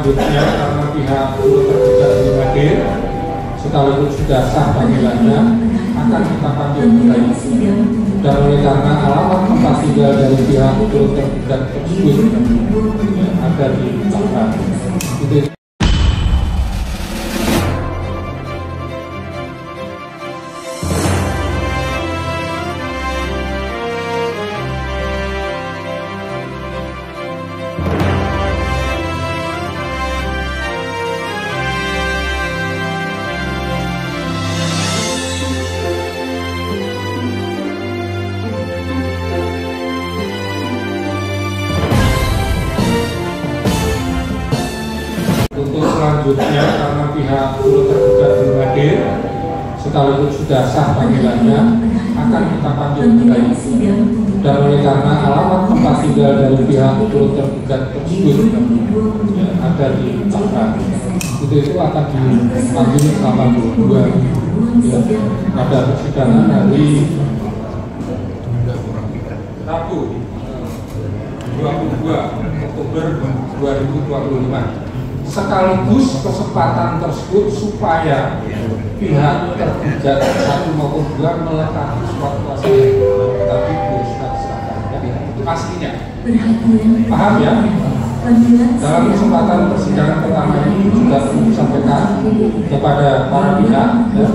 selanjutnya karena pihak tergugat belum hadir, sekaligus sudah sah panggilannya, akan kita panggil kembali. Dan oleh karena alamat tempat tinggal dari pihak tergugat tersebut ada di Tangerang. Untuk selanjutnya karena pihak tergugat belum hadir, sekaligus sudah sah panggilannya, akan kita panggil kembali. Dan oleh karena alamat tempat tinggal dari pihak tergugat tersebut ada di Tangerang, itu akan dipanggil selama 2 hari. Pada persidangan hari Rabu 22 Oktober 2025. Sekaligus kesempatan tersebut supaya pihak tergugat 1 maupun 2 melengkapi surat kuasa tapi bersifat seragam. Itu pastinya. Paham ya? Dalam kesempatan persidangan pertama ini juga perlu disampaikan kepada para pihak ya,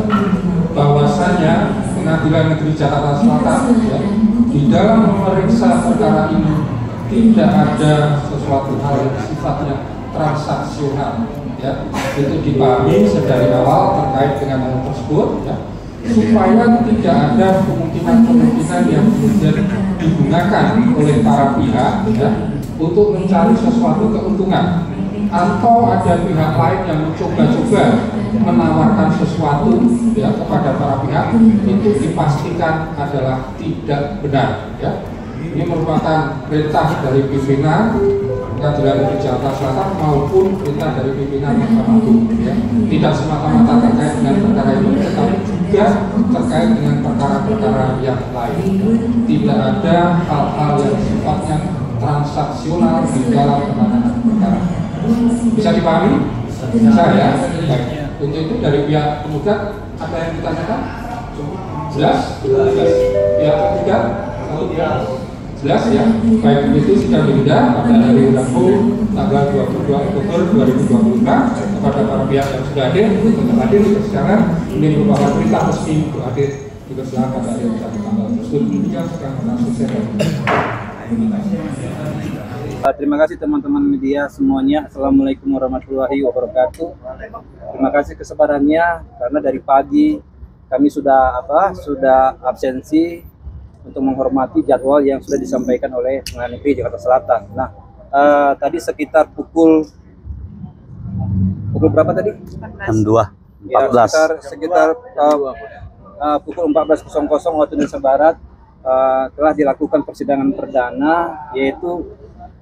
bahwasannya Pengadilan Negeri Jakarta Selatan ya, di dalam memeriksa perkara ini tidak ada sesuatu hal yang sifatnya transaksional ya, itu dipahami sedari awal terkait dengan hal tersebut ya, supaya tidak ada kemungkinan yang kemudian digunakan oleh para pihak ya, untuk mencari sesuatu keuntungan, atau ada pihak lain yang mencoba-coba menawarkan sesuatu ya kepada para pihak, itu dipastikan adalah tidak benar ya. Ini merupakan perintah dari pimpinan Pengadilan Negeri Jakarta Selatan maupun perintah dari pimpinan Mahkamah Agung ya. Tidak semata-mata terkait dengan perkara ini, tetapi juga terkait dengan perkara-perkara yang lain. Tidak ada hal-hal yang sifatnya transaksional di dalam penanganan perkara. Bisa dipahami? Bisa ya? Baik. Untuk itu dari pihak penggugat apa yang ditanyakan? Jelas? Jelas. Pihak tergugat? Jelas ya? Baik, itu sidang ditunda pada hari Rabu tanggal 22 Oktober 2025 kepada para pihak yang sudah hadir untuk hadir di persidangan. Ini merupakan perintah resmi untuk hadir di persidangan pada hari tanggal tersebut. Demikian sedang berlangsung. Terima kasih teman-teman media semuanya. Assalamualaikum warahmatullahi wabarakatuh. Terima kasih kesabarannya karena dari pagi kami sudah absensi untuk menghormati jadwal yang sudah disampaikan oleh Pengadilan Negeri Jakarta Selatan. Nah, tadi sekitar pukul berapa tadi? Jam 2.14. Ya, sekitar pukul 14.00 waktu Indonesia Barat telah dilakukan persidangan perdana, yaitu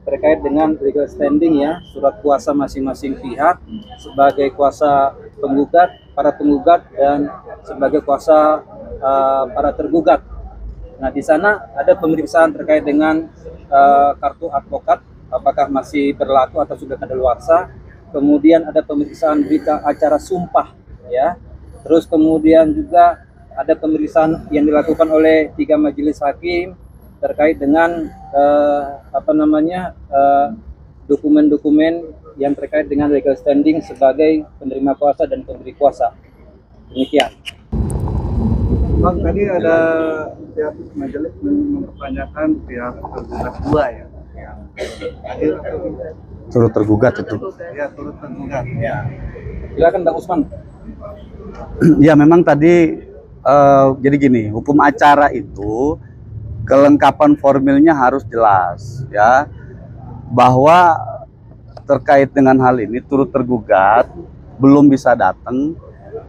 terkait dengan legal standing ya, surat kuasa masing-masing pihak sebagai kuasa penggugat, para penggugat, dan sebagai kuasa para tergugat. Nah, di sana ada pemeriksaan terkait dengan kartu advokat, apakah masih berlaku atau sudah kadaluarsa. Kemudian ada pemeriksaan berita acara sumpah, ya. Terus kemudian juga ada pemeriksaan yang dilakukan oleh 3 majelis hakim terkait dengan dokumen-dokumen yang terkait dengan legal standing sebagai penerima kuasa dan pemberi kuasa. Demikian. Bang, tadi ada pihak majelis mempertanyakan pihak tergugat 2 ya, yang hadir atau tidak? Turut tergugat itu. Ya, turut tergugat. Ya. Silakan Bang Usman. Ya, memang tadi jadi gini, hukum acara itu kelengkapan formilnya harus jelas ya, bahwa terkait dengan hal ini turut tergugat belum bisa datang,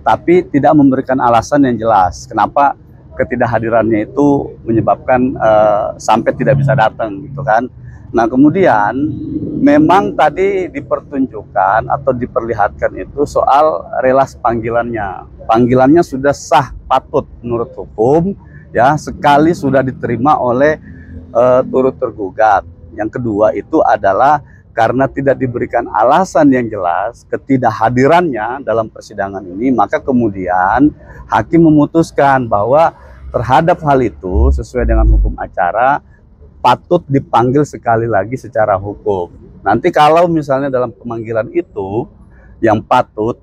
tapi tidak memberikan alasan yang jelas kenapa ketidakhadirannya itu menyebabkan sampai tidak bisa datang gitu kan. Nah, kemudian memang tadi dipertunjukkan atau diperlihatkan itu soal relas panggilannya. Panggilannya sudah sah patut menurut hukum ya, sekali sudah diterima oleh turut tergugat. Yang kedua itu adalah karena tidak diberikan alasan yang jelas ketidakhadirannya dalam persidangan ini, maka kemudian hakim memutuskan bahwa terhadap hal itu sesuai dengan hukum acara patut dipanggil sekali lagi secara hukum. Nanti kalau misalnya dalam pemanggilan itu yang patut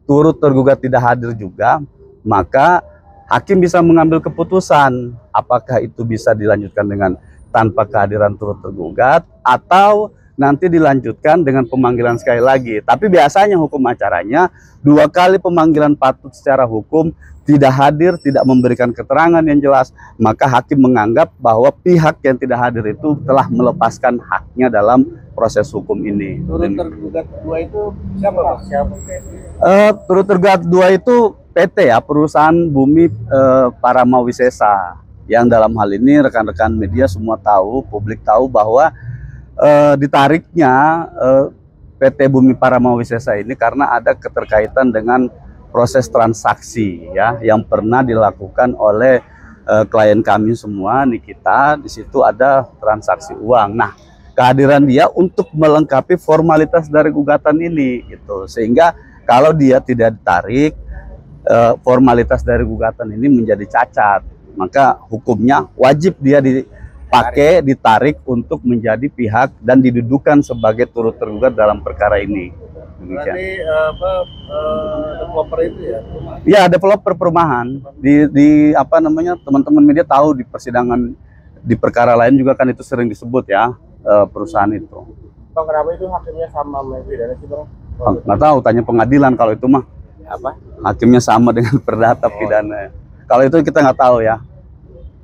turut tergugat tidak hadir juga, maka hakim bisa mengambil keputusan apakah itu bisa dilanjutkan dengan tanpa kehadiran turut tergugat atau nanti dilanjutkan dengan pemanggilan sekali lagi. Tapi biasanya hukum acaranya 2 kali pemanggilan patut secara hukum tidak hadir, tidak memberikan keterangan yang jelas, maka hakim menganggap bahwa pihak yang tidak hadir itu telah melepaskan haknya dalam proses hukum ini. Turut tergugat 2 itu siapa, Pak? Siapa? Turut tergugat 2 itu PT ya, Perusahaan Bumi Paramawisesa, yang dalam hal ini rekan-rekan media semua tahu, publik tahu bahwa ditariknya PT Bumi Paramawisesa ini karena ada keterkaitan dengan proses transaksi ya yang pernah dilakukan oleh klien kami semua, Nikita. Di situ ada transaksi uang. Nah, kehadiran dia untuk melengkapi formalitas dari gugatan ini gitu. Sehingga kalau dia tidak ditarik, formalitas dari gugatan ini menjadi cacat. Maka hukumnya wajib dia ditarik untuk menjadi pihak dan didudukan sebagai turut tergugat dalam perkara ini. Demikian. Berarti developer itu ya? Ya, developer perumahan di apa namanya, teman-teman media tahu di persidangan di perkara lain juga kan itu sering disebut ya, perusahaan itu. Bang, kenapa itu hakimnya sama pidana sih, Bang? Nggak tahu, tanya pengadilan kalau itu mah. Apa? Hakimnya sama dengan perdata pidana. Kalau itu kita nggak tahu ya.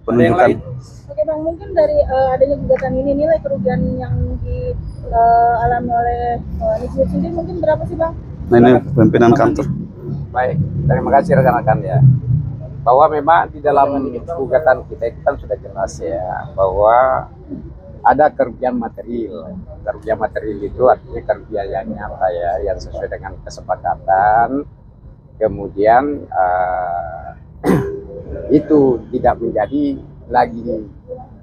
Penunjukan. Oke Bang, mungkin dari adanya gugatan ini nilai kerugian yang dialami oleh Niki sendiri mungkin berapa sih Bang? Nah, ini pimpinan kantor. Baik, terima kasih rekan-rekan ya. Bahwa memang di dalam gugatan kita itu kan sudah jelas ya bahwa ada kerugian material. Kerugian material itu artinya kerugian yang nyata ya, yang sesuai dengan kesepakatan. Kemudian itu tidak menjadi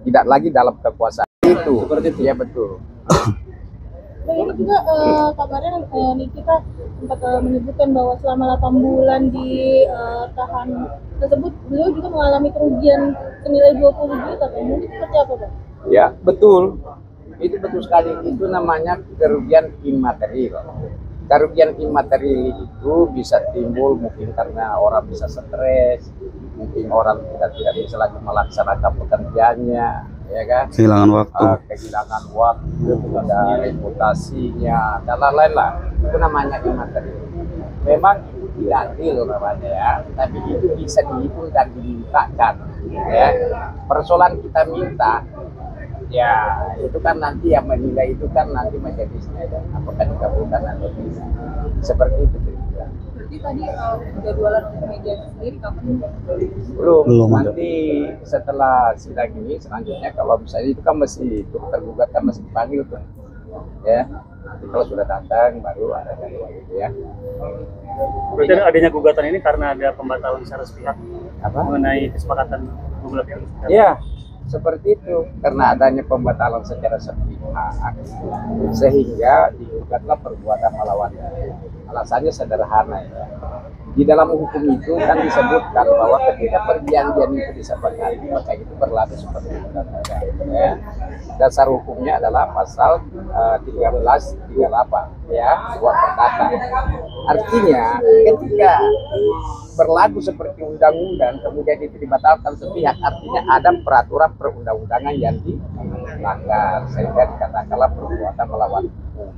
tidak lagi dalam kekuasaan itu. Seperti itu ya, betul. Nah, ini juga kabarnya Nikita sempat menyebutkan bahwa selama 8 bulan di tahan tersebut beliau juga mengalami kerugian senilai 20 juta. Mungkin seperti apa Bang? Ya, betul. Itu betul sekali. Itu namanya kerugian imaterial. Kerugian imaterial itu bisa timbul mungkin karena orang bisa stres, mungkin orang tidak bisa lagi melaksanakan pekerjaannya, ya kan? Kehilangan waktu. Kehilangan waktu, ada reputasinya, dan lain-lain lah. Itu namanya imaterial. Memang itu tidak adil namanya ya, tapi itu bisa dihitung dan dimintakan. Ya, persoalan kita minta. Ya, itu kan nanti yang menilai itu kan nanti majelisnya dan apakah dikabulkan atau tidak. Seperti itu. Berarti tadi jadwalan untuk media sendiri kapan? Belum. Nanti setelah sidang ini selanjutnya kalau misalnya itu kan masih turut tergugat kan masih dipanggil tuh. Ya. Nanti kalau sudah datang baru ada jadwal itu ya. Berarti adanya gugatan ini karena ada pembatalan secara sepihak mengenai kesepakatan beberapa pihak. Iya. Seperti itu, karena adanya pembatalan secara sepihak sehingga digugatlah perbuatan melawan. Alasannya sederhana ya. Di dalam hukum itu kan disebutkan bahwa ketika perjanjian itu disepakati maka itu berlaku seperti itu. Ya. Dasar hukumnya adalah pasal 1338 ya, sebuah perdata. Artinya ketika berlaku seperti undang-undang kemudian itu dibatalkan sepihak, artinya ada peraturan perundang-undangan yang dilanggar sehingga dikatakanlah perbuatan melawan hukum.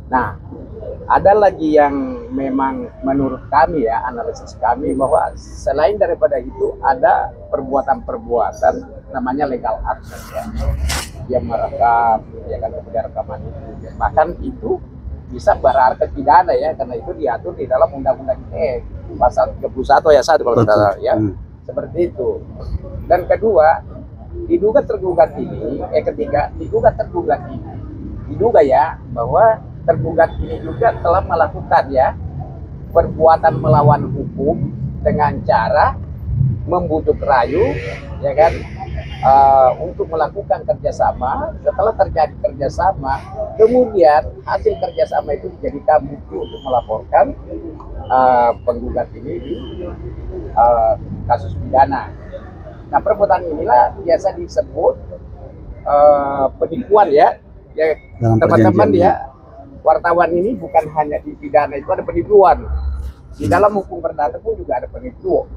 Nah, ada lagi yang memang menurut kami ya, analisis kami bahwa selain daripada itu ada perbuatan-perbuatan namanya legal action ya. Dia merekam, ya kan, kemudian rekaman itu. Bahkan itu bisa berarti pidana ya, karena itu diatur di dalam undang-undang ITE pasal 31 ayat 1 kalau tidak salah ya. Seperti itu. Dan kedua, diduga tergugat ini, ketiga, diduga tergugat ini diduga ya bahwa tergugat ini juga telah melakukan ya perbuatan melawan hukum dengan cara membujuk rayu, ya kan, untuk melakukan kerjasama. Setelah terjadi kerjasama, kemudian hasil kerjasama itu dijadikan bukti untuk melaporkan penggugat ini di kasus pidana. Nah, perbuatan inilah biasa disebut penipuan ya. Teman-teman ya, wartawan ini bukan hanya di pidana itu ada penipuan. Di dalam hukum perdata pun juga ada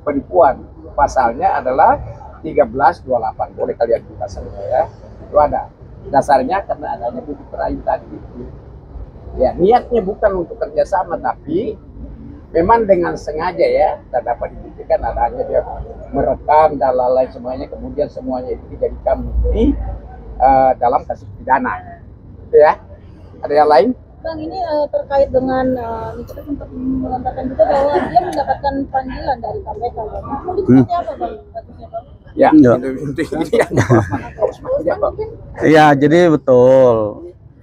penipuan. Pasalnya adalah 1328. Boleh kalian buka saja ya. Itu ada. Dasarnya karena adanya bukti perayu tadi itu. Ya, niatnya bukan untuk kerjasama, tapi memang dengan sengaja ya, dan dapat dibuktikan adanya dia merekam dan lain semuanya, kemudian semuanya itu dijadikan bukti dalam kasus pidana. Itu ya. Ada yang lain? Bang, ini terkait dengan kita sempat melontarkan juga bahwa dia mendapatkan panggilan dari KPK. Bang. Mungkin seperti apa Bang? Kasusnya, Bang? Ya, Iya, jadi betul.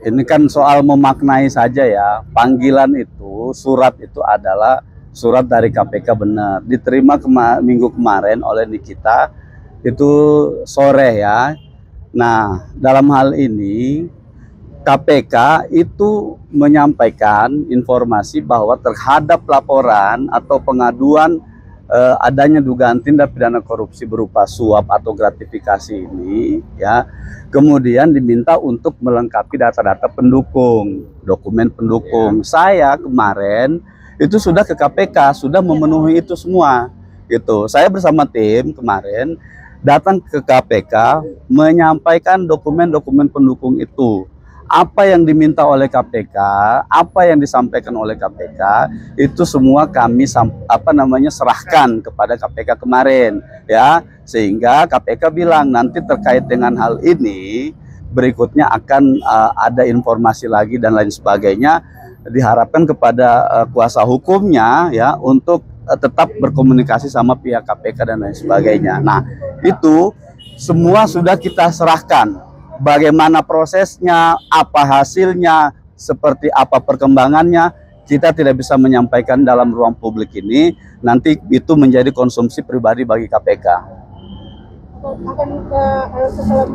Ini kan soal memaknai saja ya. Panggilan itu, surat itu adalah surat dari KPK benar. Diterima minggu kemarin oleh Nikita itu sore ya. Nah, dalam hal ini KPK itu menyampaikan informasi bahwa terhadap laporan atau pengaduan adanya dugaan tindak pidana korupsi berupa suap atau gratifikasi ini ya, kemudian diminta untuk melengkapi data-data pendukung, dokumen pendukung. Saya kemarin itu sudah ke KPK, sudah memenuhi itu semua gitu. Saya bersama tim kemarin datang ke KPK menyampaikan dokumen-dokumen pendukung itu. Apa yang diminta oleh KPK, apa yang disampaikan oleh KPK, itu semua kami serahkan kepada KPK kemarin ya, sehingga KPK bilang nanti terkait dengan hal ini berikutnya akan ada informasi lagi dan lain sebagainya. Diharapkan kepada kuasa hukumnya ya untuk tetap berkomunikasi sama pihak KPK dan lain sebagainya. Nah, itu semua sudah kita serahkan. Bagaimana prosesnya, apa hasilnya, seperti apa perkembangannya, kita tidak bisa menyampaikan dalam ruang publik ini. Nanti itu menjadi konsumsi pribadi bagi KPK. Akan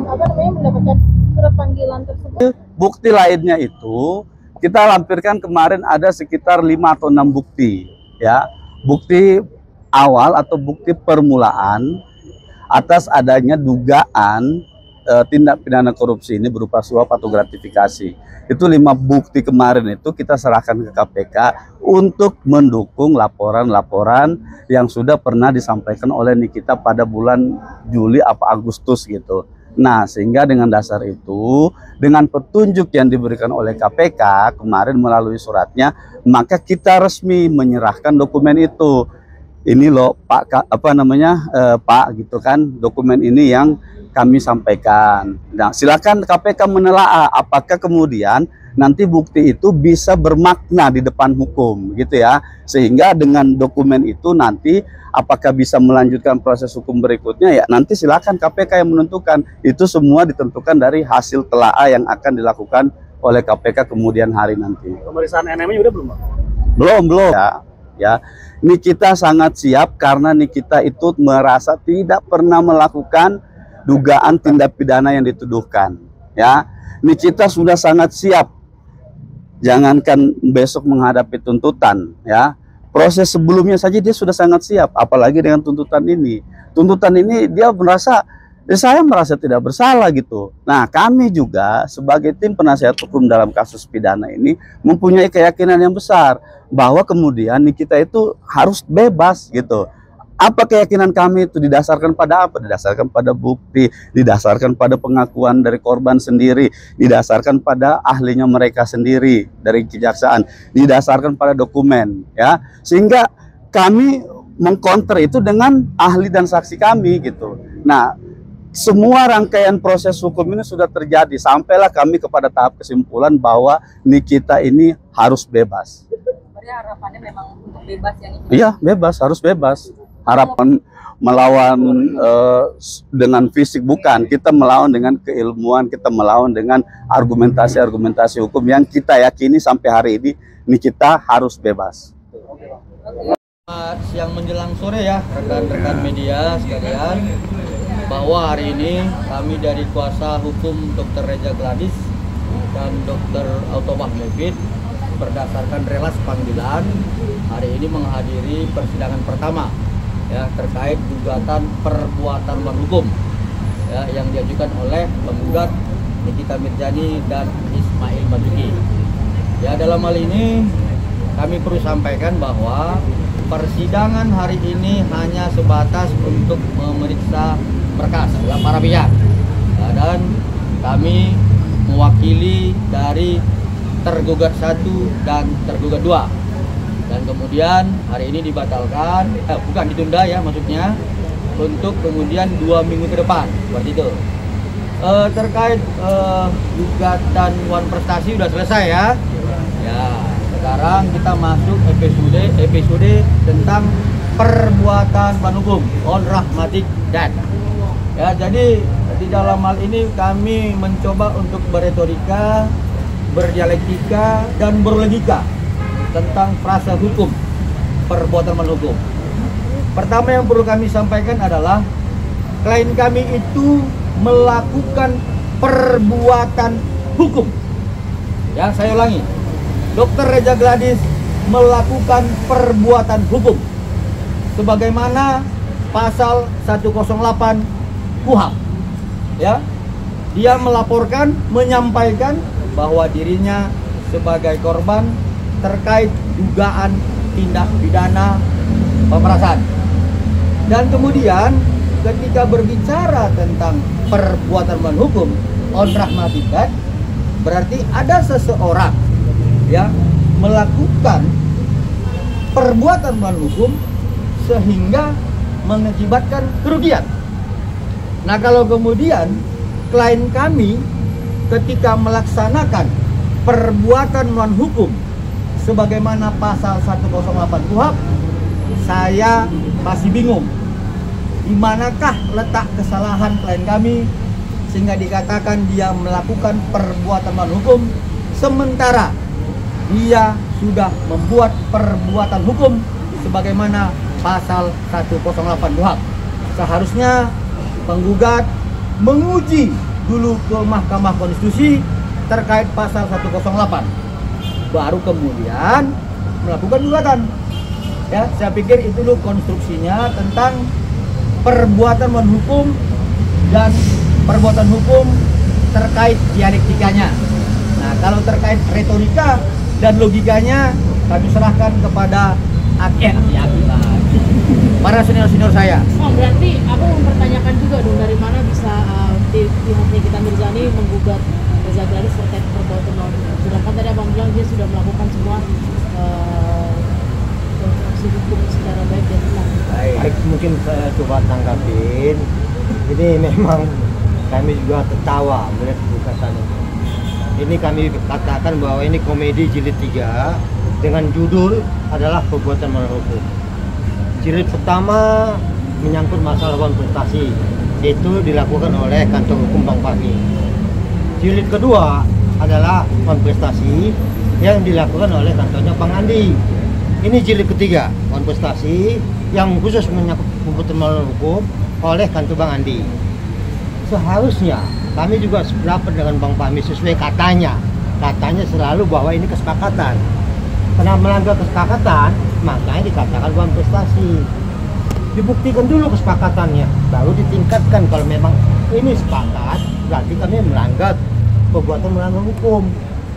mendapatkan surat panggilan tersebut. Bukti lainnya itu kita lampirkan kemarin ada sekitar 5 atau 6 bukti, ya, bukti awal atau bukti permulaan atas adanya dugaan tindak pidana korupsi ini berupa suap atau gratifikasi. Itu 5 bukti kemarin itu kita serahkan ke KPK untuk mendukung laporan-laporan yang sudah pernah disampaikan oleh Nikita pada bulan Juli atau Agustus gitu. Nah, sehingga dengan dasar itu, dengan petunjuk yang diberikan oleh KPK kemarin melalui suratnya, maka kita resmi menyerahkan dokumen itu. Ini loh Pak, Pak gitu kan, dokumen ini yang kami sampaikan. Nah, silakan KPK menelaah apakah kemudian nanti bukti itu bisa bermakna di depan hukum gitu ya. Sehingga dengan dokumen itu nanti apakah bisa melanjutkan proses hukum berikutnya ya nanti silakan KPK yang menentukan. Itu semua ditentukan dari hasil telaah yang akan dilakukan oleh KPK kemudian hari nanti. Pemeriksaan NM-nya udah belum, Bang? Belum ya. Nikita sangat siap karena Nikita itu merasa tidak pernah melakukan dugaan tindak pidana yang dituduhkan ya. Nikita sudah sangat siap, jangankan besok menghadapi tuntutan ya, proses sebelumnya saja dia sudah sangat siap, apalagi dengan tuntutan ini dia merasa saya merasa tidak bersalah gitu. Nah, kami juga sebagai tim penasihat hukum dalam kasus pidana ini mempunyai keyakinan yang besar bahwa kemudian Nikita itu harus bebas gitu. Apa keyakinan kami itu didasarkan pada apa? Didasarkan pada bukti, didasarkan pada pengakuan dari korban sendiri, didasarkan pada ahlinya mereka sendiri dari kejaksaan, didasarkan pada dokumen ya. Sehingga kami mengkonter itu dengan ahli dan saksi kami gitu. Nah, semua rangkaian proses hukum ini sudah terjadi sampailah kami kepada tahap kesimpulan bahwa Nikita ini harus bebas. Berarti harapannya memang untuk bebas yang ini? Iya, bebas, harus bebas. Harapan melawan dengan fisik bukan, kita melawan dengan keilmuan, kita melawan dengan argumentasi hukum yang kita yakini sampai hari ini Nikita harus bebas. Siang menjelang sore ya rekan-rekan media sekalian, bahwa hari ini kami dari kuasa hukum Dr. Reza Gladys dan Dr. Autobah Mufid berdasarkan relas panggilan hari ini menghadiri persidangan pertama ya terkait gugatan perbuatan melawan hukum ya, yang diajukan oleh penggugat Nikita Mirjani dan Ismail Marzuki. Ya, dalam hal ini kami perlu sampaikan bahwa persidangan hari ini hanya sebatas untuk memeriksa berkas ya, para pihak ya, dan kami mewakili dari tergugat 1 dan tergugat 2, dan kemudian hari ini dibatalkan, bukan ditunda ya maksudnya, untuk kemudian 2 minggu ke depan seperti itu. Terkait gugatan Wan Prestasi sudah selesai ya. Ya, sekarang kita masuk episode tentang perbuatan melawan hukum on rahmatik dan. Ya, jadi di dalam hal ini kami mencoba untuk berretorika, berdialektika dan berlogika tentang frasa hukum perbuatan melawan hukum. Pertama yang perlu kami sampaikan adalah klien kami itu melakukan perbuatan hukum. Ya, saya ulangi. Dr. Reza Gladys melakukan perbuatan hukum sebagaimana pasal 108 KUHP. Ya. Dia melaporkan, menyampaikan bahwa dirinya sebagai korban terkait dugaan tindak pidana pemerasan. Dan kemudian ketika berbicara tentang perbuatan melawan hukum on rahmatillah, berarti ada seseorang ya melakukan perbuatan melawan hukum sehingga mengakibatkan kerugian. Nah, kalau kemudian klien kami ketika melaksanakan perbuatan melawan hukum sebagaimana pasal 108 KUHP, saya masih bingung di manakah letak kesalahan klien kami sehingga dikatakan dia melakukan perbuatan melawan hukum sementara dia sudah membuat perbuatan hukum sebagaimana pasal 108 KUHP. Seharusnya penggugat menguji dulu ke Mahkamah Konstitusi terkait pasal 108, baru kemudian melakukan gugatan. Ya, saya pikir itu dulu konstruksinya tentang perbuatan melawan hukum dan perbuatan hukum terkait dialektikanya. Nah, kalau terkait retorika dan logikanya kami serahkan kepada para senior-senior saya. Oh, berarti aku mempertanyakan juga dong dari mana bisa pihak Nikita Mirjani menggugat Reza Gladys terkait perbuatan melawan hukum. Sedangkan tadi abang bilang dia sudah melakukan semua konstruksi hukum secara baik dan benar. Baik, mungkin saya coba tanggapin. Ini memang kami juga tertawa melihat gugatan ini. Ini kami katakan bahwa ini komedi jilid 3 dengan judul adalah perbuatan melawan hukum. Jilid pertama menyangkut masalah Wan Prestasi, itu dilakukan oleh kantor hukum Bang Fahmi. Jilid kedua adalah Wan Prestasi yang dilakukan oleh kantornya Bang Andi. Ini jilid ketiga Wan Prestasi yang khusus menyangkut perbuatan melawan hukum oleh kantor Bang Andi. Seharusnya kami juga sependapat dengan Bang Fahmi sesuai katanya selalu bahwa ini kesepakatan. Karena melanggar kesepakatan, makanya dikatakan Wan Prestasi. Dibuktikan dulu kesepakatannya, baru ditingkatkan. Kalau memang ini sepakat, berarti kami melanggar perbuatan melanggar hukum.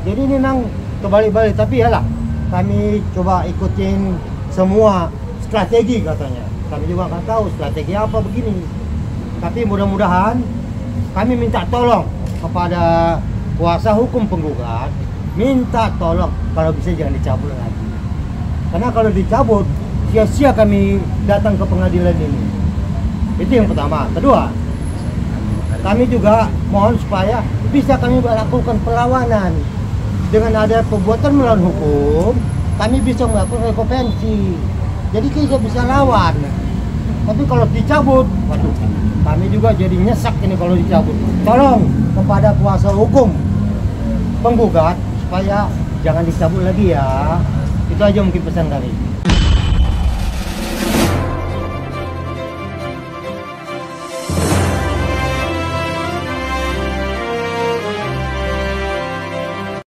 Jadi ini nang kebalik-balik, tapi yalah kami coba ikutin semua strategi katanya. Kami juga nggak tahu strategi apa begini. Tapi mudah-mudahan kami minta tolong kepada kuasa hukum penggugat, minta tolong kalau bisa jangan dicabut lagi. Karena kalau dicabut, sia-sia kami datang ke pengadilan ini. Itu yang pertama. Kedua, kami juga mohon supaya bisa kami melakukan perlawanan. Dengan ada perbuatan melawan hukum, kami bisa melakukan rekovensi. Jadi kita bisa lawan. Tapi kalau dicabut, waduh, kami juga jadi nyesek ini kalau dicabut. Tolong kepada kuasa hukum penggugat supaya jangan dicabut lagi ya. Itu aja mungkin pesan kami.